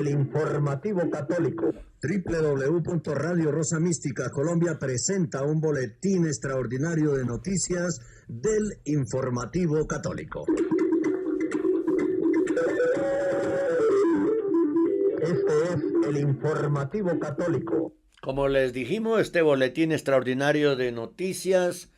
el informativo católico. www.radio Rosa Mística Colombia presenta un boletín extraordinario de noticias del informativo católico. Este es el informativo católico. Como les dijimos, este boletín extraordinario de noticias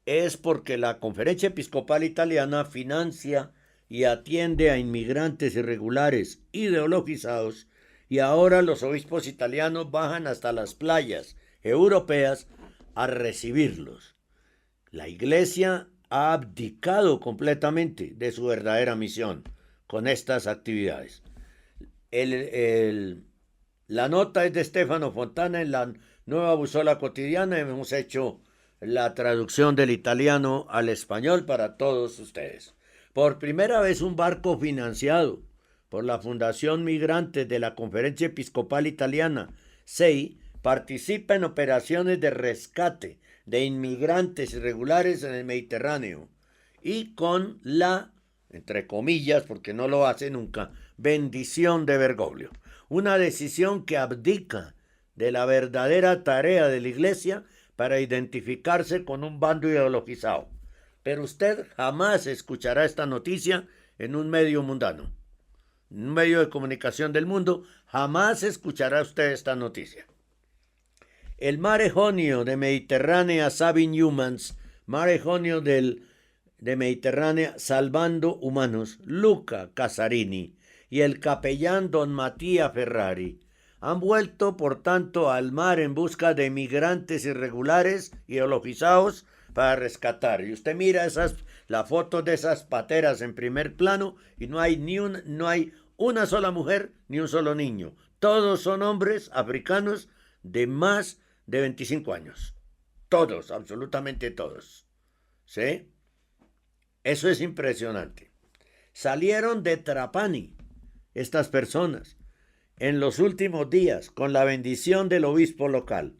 es porque la Conferencia Episcopal Italiana financia y atiende a inmigrantes irregulares ideologizados, y ahora los obispos italianos bajan hasta las playas europeas a recibirlos. La Iglesia ha abdicado completamente de su verdadera misión con estas actividades. La nota es de Stefano Fontana en la Nueva Busola Cotidiana. Hemos hecho la traducción del italiano al español para todos ustedes. Por primera vez un barco financiado por la Fundación Migrantes de la Conferencia Episcopal Italiana, SEI, participa en operaciones de rescate de inmigrantes irregulares en el Mediterráneo y con la, entre comillas, porque no lo hace nunca, bendición de Bergoglio. Una decisión que abdica de la verdadera tarea de la Iglesia para identificarse con un bando ideologizado. Pero usted jamás escuchará esta noticia en un medio mundano, en un medio de comunicación del mundo. Jamás escuchará usted esta noticia. El Mare Jonio de Mediterránea Saving Humans, Mare Jonio de Mediterránea Salvando Humanos, Luca Casarini y el capellán don Matías Ferrari han vuelto, por tanto, al mar en busca de migrantes irregulares ideologizados para rescatar. Y usted mira la foto de esas pateras en primer plano y no hay una sola mujer ni un solo niño. Todos son hombres africanos de más de 25 años. Todos, absolutamente todos. ¿Sí? Eso es impresionante. Salieron de Trapani estas personas en los últimos días con la bendición del obispo local.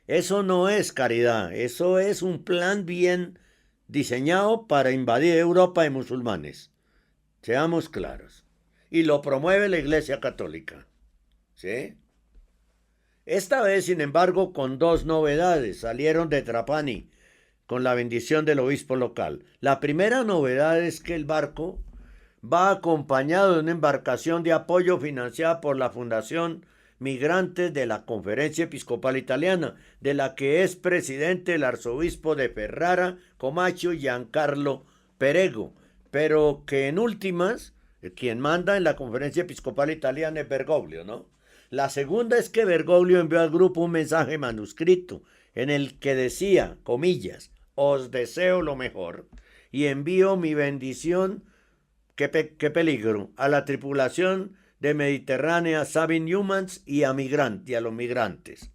Eso no es caridad, eso es un plan bien diseñado para invadir Europa de musulmanes. Seamos claros. Y lo promueve la Iglesia Católica. ¿Sí? Esta vez, sin embargo, con dos novedades. Salieron de Trapani con la bendición del obispo local. La primera novedad es que el barco va acompañado de una embarcación de apoyo financiada por la Fundación Migrantes de la Conferencia Episcopal Italiana, de la que es presidente el arzobispo de Ferrara, Comacchio, Giancarlo Perego, pero que en últimas, quien manda en la Conferencia Episcopal Italiana es Bergoglio, ¿no? La segunda es que Bergoglio envió al grupo un mensaje manuscrito en el que decía, comillas, os deseo lo mejor y envío mi bendición, qué peligro, a la tripulación de Mediterránea Saving Humans y a los migrantes.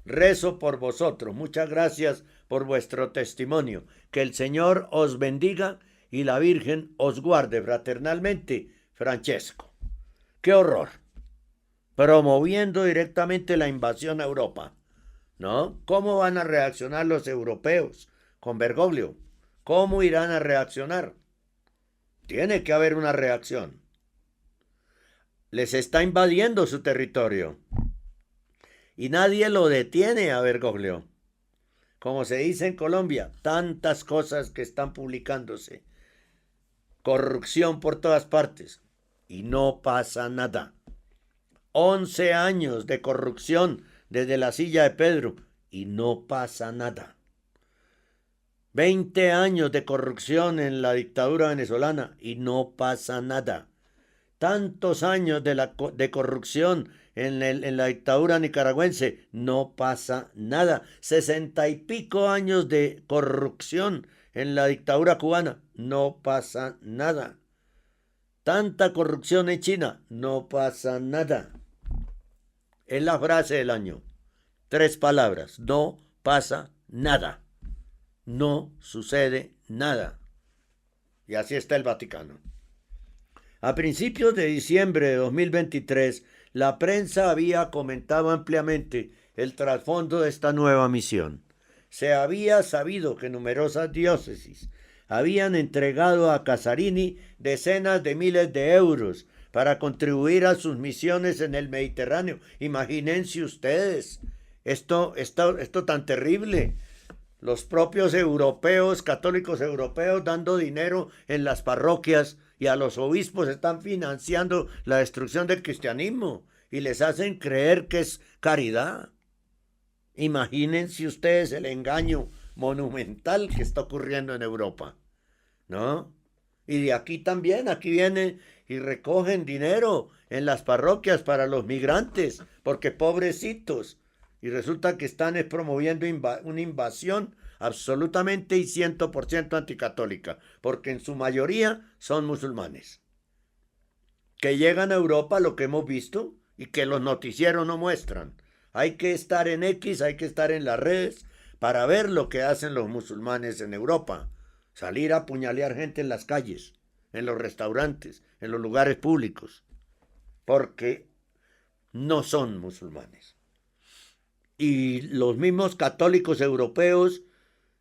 Rezo por vosotros, muchas gracias por vuestro testimonio, que el Señor os bendiga y la Virgen os guarde fraternalmente, Francesco. ¡Qué horror! Promoviendo directamente la invasión a Europa, ¿no? ¿Cómo van a reaccionar los europeos con Bergoglio? ¿Cómo irán a reaccionar? Tiene que haber una reacción. Les está invadiendo su territorio y nadie lo detiene a Bergoglio. Como se dice en Colombia, tantas cosas que están publicándose, corrupción por todas partes y no pasa nada. 11 años de corrupción desde la silla de Pedro y no pasa nada. 20 años de corrupción en la dictadura venezolana y no pasa nada. Tantos años de corrupción en la dictadura nicaragüense, no pasa nada. 60 y pico años de corrupción en la dictadura cubana, no pasa nada. Tanta corrupción en China, no pasa nada. Es la frase del año. 3 palabras, no pasa nada. No sucede nada. Y así está el Vaticano. A principios de diciembre de 2023, la prensa había comentado ampliamente el trasfondo de esta nueva misión. Se había sabido que numerosas diócesis habían entregado a Casarini decenas de miles de euros para contribuir a sus misiones en el Mediterráneo. Imagínense ustedes, esto tan terrible. Los propios europeos, católicos europeos, dando dinero en las parroquias y a los obispos están financiando la destrucción del cristianismo y les hacen creer que es caridad. Imagínense ustedes el engaño monumental que está ocurriendo en Europa, ¿no? Y de aquí también, aquí vienen y recogen dinero en las parroquias para los migrantes, porque pobrecitos. Y resulta que están promoviendo una invasión absolutamente y 100% anticatólica, porque en su mayoría son musulmanes. Que llegan a Europa, lo que hemos visto, y que los noticieros no muestran. Hay que estar en X, hay que estar en las redes para ver lo que hacen los musulmanes en Europa. Salir a apuñalear gente en las calles, en los restaurantes, en los lugares públicos, porque no son musulmanes. Y los mismos católicos europeos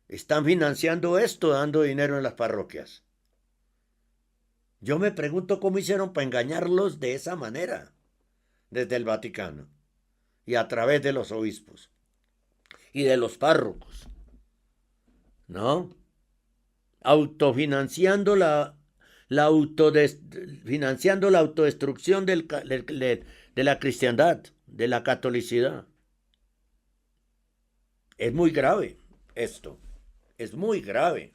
están financiando esto, dando dinero en las parroquias. Yo me pregunto cómo hicieron para engañarlos de esa manera, desde el Vaticano, y a través de los obispos, y de los párrocos, ¿no? Autofinanciando financiando la autodestrucción de la cristiandad, de la catolicidad. Es muy grave esto, es muy grave.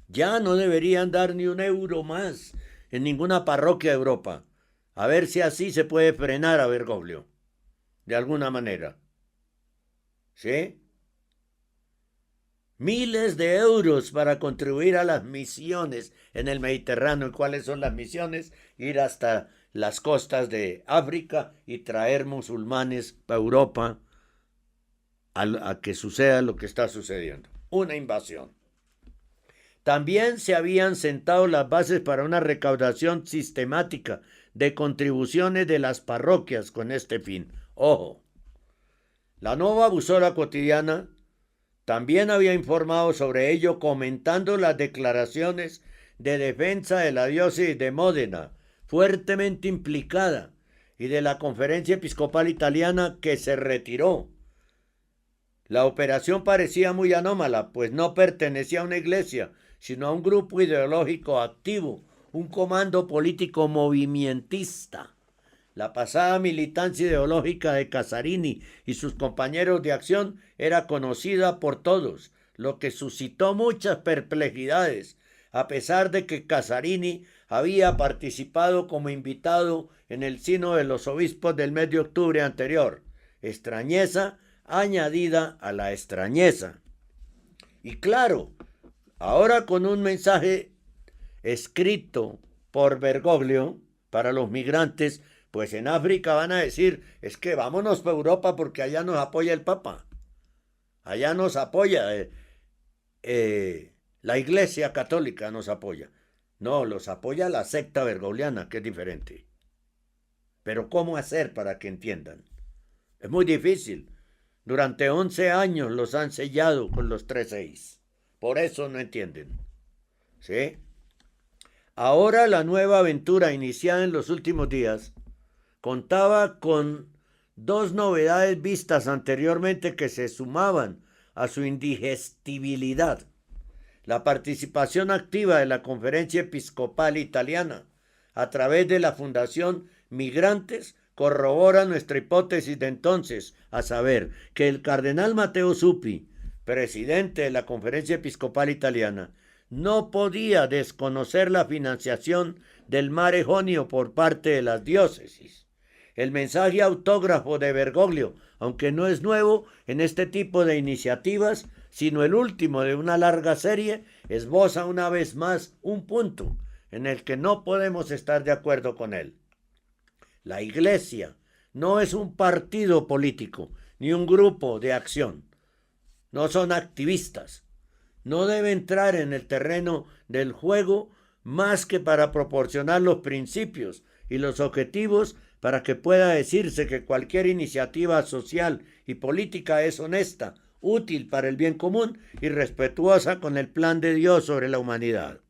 Ya no deberían dar ni un euro más en ninguna parroquia de Europa. A ver si así se puede frenar a Bergoglio, de alguna manera. ¿Sí? Miles de euros para contribuir a las misiones en el Mediterráneo. ¿Y cuáles son las misiones? Ir hasta las costas de África y traer musulmanes a Europa a que suceda lo que está sucediendo. Una invasión. También se habían sentado las bases para una recaudación sistemática de contribuciones de las parroquias con este fin. Ojo, la Nueva Bússola Quotidiana también había informado sobre ello, comentando las declaraciones de defensa de la diócesis de Módena, fuertemente implicada, y de la Conferencia Episcopal Italiana, que se retiró. La operación parecía muy anómala, pues no pertenecía a una iglesia, sino a un grupo ideológico activo, un comando político movimentista. La pasada militancia ideológica de Casarini y sus compañeros de acción era conocida por todos, lo que suscitó muchas perplejidades, a pesar de que Casarini había participado como invitado en el Sínodo de los Obispos del mes de octubre anterior. Extrañeza añadida a la extrañeza. Y claro, ahora con un mensaje escrito por Bergoglio para los migrantes, pues en África van a decir, es que vámonos para Europa porque allá nos apoya el Papa, allá nos apoya, la Iglesia Católica nos apoya. No, los apoya la secta bergogliana, que es diferente. Pero ¿cómo hacer para que entiendan? Es muy difícil. Durante 11 años los han sellado con los 3-6. Por eso no entienden. ¿Sí? Ahora la nueva aventura iniciada en los últimos días contaba con dos novedades vistas anteriormente que se sumaban a su indigestibilidad. La participación activa de la Conferencia Episcopal Italiana a través de la Fundación Migrantes corrobora nuestra hipótesis de entonces, a saber, que el cardenal Matteo Zuppi, presidente de la Conferencia Episcopal Italiana, no podía desconocer la financiación del Mare Jonio por parte de las diócesis. El mensaje autógrafo de Bergoglio, aunque no es nuevo en este tipo de iniciativas, sino el último de una larga serie, esboza una vez más un punto en el que no podemos estar de acuerdo con él. La Iglesia no es un partido político ni un grupo de acción. No son activistas. No debe entrar en el terreno del juego más que para proporcionar los principios y los objetivos para que pueda decirse que cualquier iniciativa social y política es honesta, útil para el bien común y respetuosa con el plan de Dios sobre la humanidad.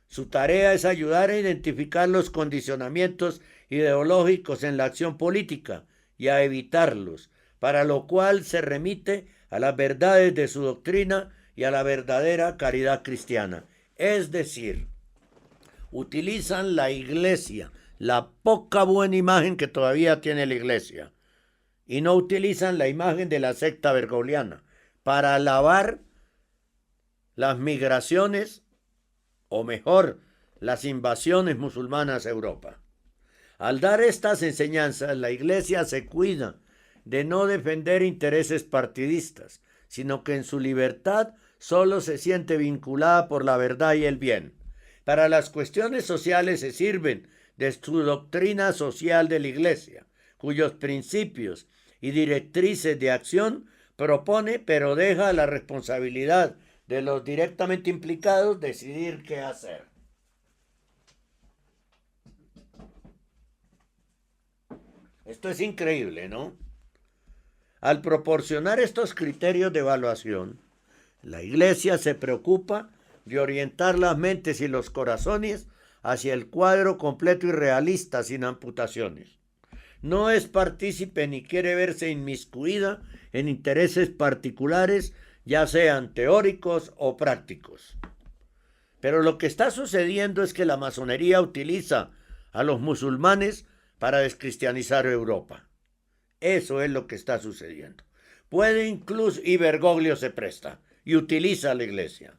Su tarea es ayudar a identificar los condicionamientos ideológicos en la acción política y a evitarlos, para lo cual se remite a las verdades de su doctrina y a la verdadera caridad cristiana. Es decir, utilizan la iglesia, la poca buena imagen que todavía tiene la iglesia, y no utilizan la imagen de la secta bergogliana para alabar las migraciones, o mejor, las invasiones musulmanas a Europa. Al dar estas enseñanzas, la iglesia se cuida de no defender intereses partidistas, sino que en su libertad solo se siente vinculada por la verdad y el bien. Para las cuestiones sociales se sirven de su doctrina social de la iglesia, cuyos principios y directrices de acción propone, pero deja la responsabilidad de los directamente implicados decidir qué hacer. Esto es increíble, ¿no? Al proporcionar estos criterios de evaluación, la iglesia se preocupa de orientar las mentes y los corazones hacia el cuadro completo y realista sin amputaciones. No es partícipe ni quiere verse inmiscuida en intereses particulares, ya sean teóricos o prácticos. Pero lo que está sucediendo es que la masonería utiliza a los musulmanes para descristianizar Europa. Eso es lo que está sucediendo. Puede incluso, y Bergoglio se presta y utiliza a la iglesia.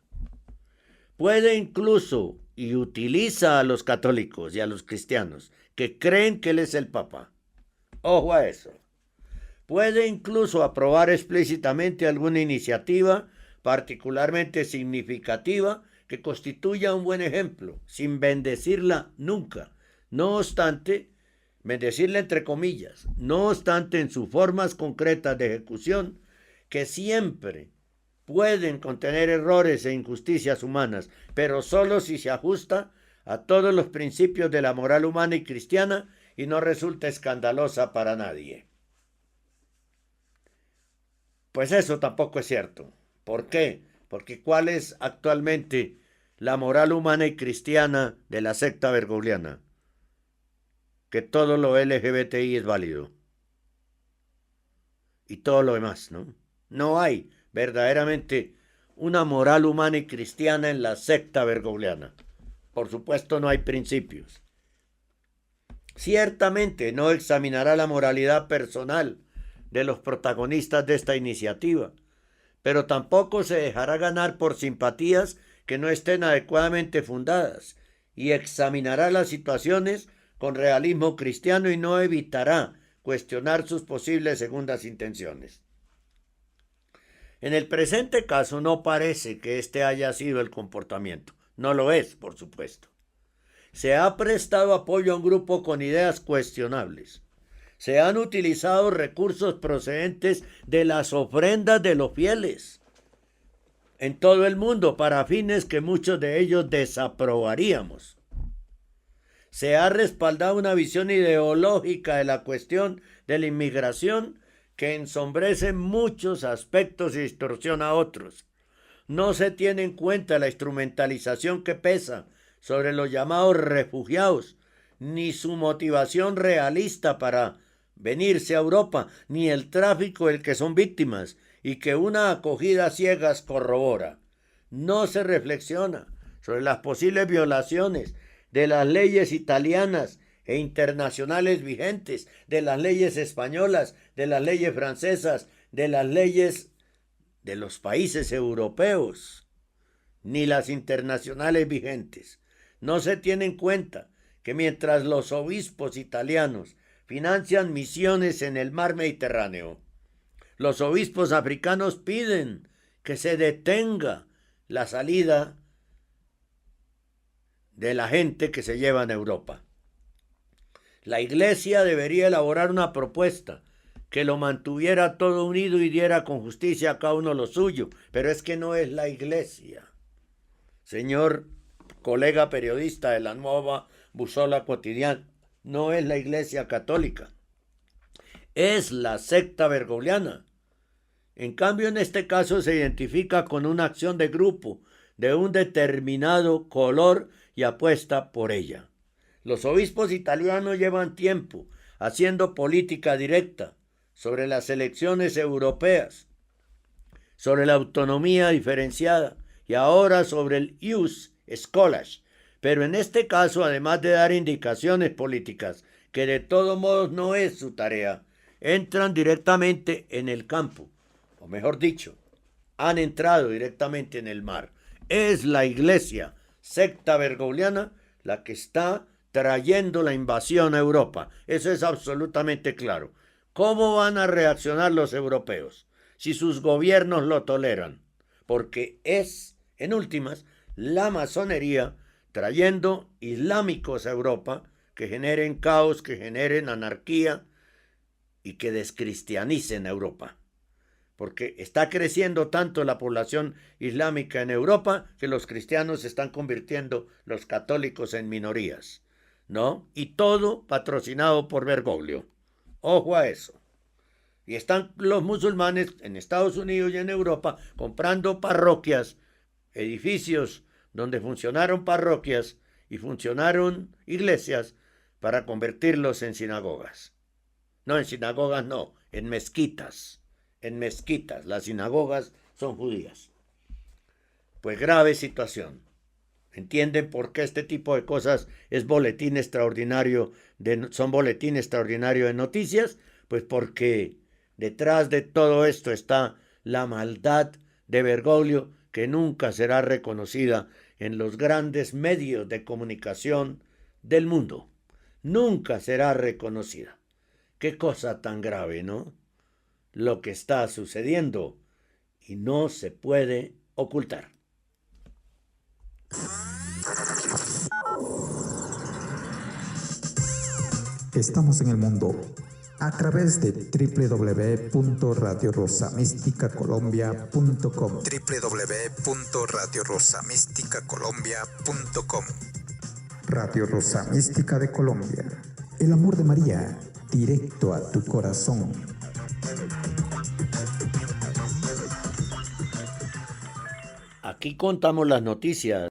Puede incluso y utiliza a los católicos y a los cristianos que creen que él es el Papa. Ojo a eso. Puede incluso aprobar explícitamente alguna iniciativa particularmente significativa que constituya un buen ejemplo, sin bendecirla nunca. No obstante, bendecirla entre comillas, no obstante en sus formas concretas de ejecución, que siempre pueden contener errores e injusticias humanas, pero solo si se ajusta a todos los principios de la moral humana y cristiana y no resulta escandalosa para nadie. Pues eso tampoco es cierto. ¿Por qué? Porque ¿cuál es actualmente la moral humana y cristiana de la secta bergogliana? Que todo lo LGBTI es válido. Y todo lo demás, ¿no? No hay verdaderamente una moral humana y cristiana en la secta bergogliana. Por supuesto no hay principios. Ciertamente no examinará la moralidad personal de los protagonistas de esta iniciativa, pero tampoco se dejará ganar por simpatías que no estén adecuadamente fundadas y examinará las situaciones con realismo cristiano y no evitará cuestionar sus posibles segundas intenciones. En el presente caso no parece que este haya sido el comportamiento. No lo es, por supuesto. Se ha prestado apoyo a un grupo con ideas cuestionables. Se han utilizado recursos procedentes de las ofrendas de los fieles en todo el mundo para fines que muchos de ellos desaprobaríamos. Se ha respaldado una visión ideológica de la cuestión de la inmigración que ensombrece muchos aspectos y distorsiona otros. No se tiene en cuenta la instrumentalización que pesa sobre los llamados refugiados, ni su motivación realista para venirse a Europa, ni el tráfico del que son víctimas y que una acogida a ciegas corrobora. No se reflexiona sobre las posibles violaciones de las leyes italianas e internacionales vigentes, de las leyes españolas, de las leyes francesas, de las leyes de los países europeos, ni las internacionales vigentes. No se tiene en cuenta que mientras los obispos italianos financian misiones en el mar Mediterráneo, los obispos africanos piden que se detenga la salida de la gente que se lleva en Europa. La Iglesia debería elaborar una propuesta que lo mantuviera todo unido y diera con justicia a cada uno lo suyo, pero es que no es la Iglesia. Señor colega periodista de la Nueva Busola Quotidiana, no es la Iglesia Católica, es la secta bergogliana. En cambio, en este caso se identifica con una acción de grupo de un determinado color y apuesta por ella. Los obispos italianos llevan tiempo haciendo política directa sobre las elecciones europeas, sobre la autonomía diferenciada y ahora sobre el ius scholae. Pero en este caso, además de dar indicaciones políticas, que de todos modos no es su tarea, entran directamente en el campo, o mejor dicho, han entrado directamente en el mar. Es la iglesia, secta bergogliana, la que está trayendo la invasión a Europa. Eso es absolutamente claro. ¿Cómo van a reaccionar los europeos si sus gobiernos lo toleran? Porque es, en últimas, la masonería trayendo islámicos a Europa que generen caos, que generen anarquía y que descristianicen a Europa. Porque está creciendo tanto la población islámica en Europa que los cristianos se están convirtiendo, los católicos, en minorías, ¿no? Y todo patrocinado por Bergoglio. Ojo a eso. Y están los musulmanes en Estados Unidos y en Europa comprando parroquias, edificios donde funcionaron parroquias y funcionaron iglesias para convertirlos en sinagogas. No, en sinagogas no, en mezquitas. En mezquitas, las sinagogas son judías. Pues grave situación. ¿Entienden por qué este tipo de cosas es boletín extraordinario son boletín extraordinario de noticias? Pues porque detrás de todo esto está la maldad de Bergoglio, que nunca será reconocida en los grandes medios de comunicación del mundo. Nunca será reconocida. Qué cosa tan grave, ¿no? Lo que está sucediendo y no se puede ocultar. Estamos en el mundo a través de www.radiorosamísticacolombia.com www.radiorosamísticacolombia.com Radio Rosa Mística de Colombia. El amor de María, directo a tu corazón. Aquí contamos las noticias.